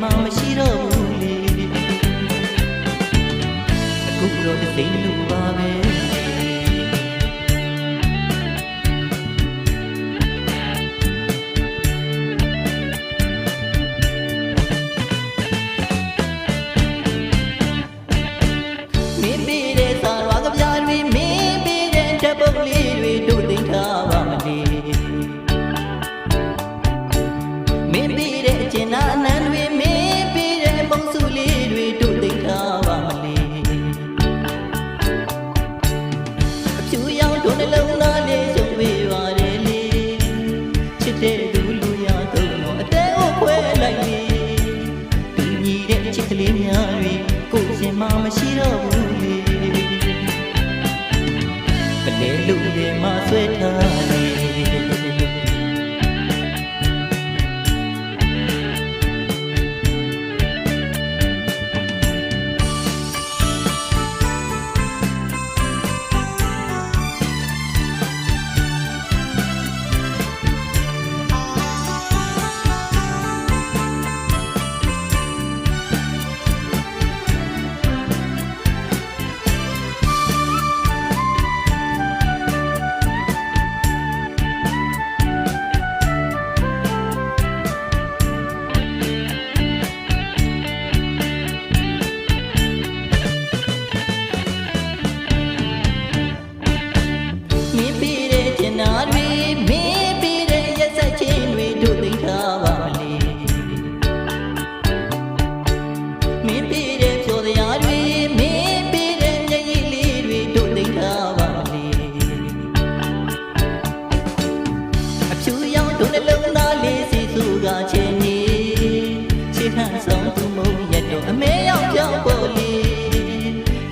မှမရှိတော့ဘူးလေအခုတော့တစ်သိန်းလို့ပါပဲမင်းပြီးတဲ့စာရွာကပြားတွေမင်းပြီးတဲ့ဓာတ်ပုံလေးတွေတို့သိထားပါမလေမင်းပြီးတဲ့အကျဉ်းအနံတွေမင်းပြီးတဲ့ပုံစုလေးတွေတို့သိထားပါမလေအဖြူရောင်တို့နှလုံးသားလေးရုပ်ပေးပါတယ်လေချစ်တဲ့သူလူရတော့အတဲကိုခွဲလိုက်လေသူညီတဲ့ချစ်ကလေးများတွေကိုရှင်မမရှိတော့ဘူးလေပလဲလူတွေမှာဆွဲထားလေအမေရောက်ကြောက်ပေါ်လေ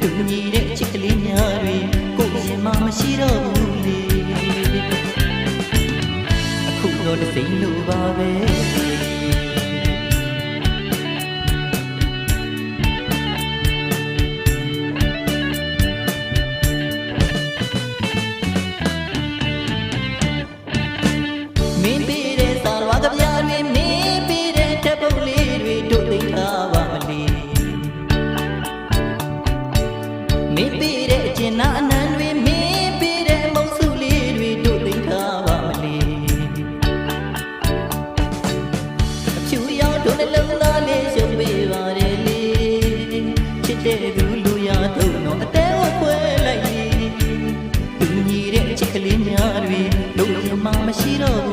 သူညီတဲ့ချစ်ကလေးများတွေကိုရှင်မမရှိတော့ဘူးလေအခုတော့တစ်စိမ့်လို့ပါပဲမင်းပြီးတဲ့စာရွာကပြားတွေမင်းပြီးတဲ့ဓာတ်ပုံလေးတွေတို့သိထားပါမလေမင်းပြီးတဲ့အကျဉ်းအနံတွေမင်းပြီးတဲ့မုံစုလေးတွေတို့သိထားပါမလေအဖြူရောင်တို့နှလုံးသားလေးရုပ်ပေးပါတယ်လေချစ်တဲ့သူလူရတော့အတဲကိုခွဲလိုက်လေသူညီတဲ့ချစ်ကလေးများတွေတို့ရမှမရှိတော့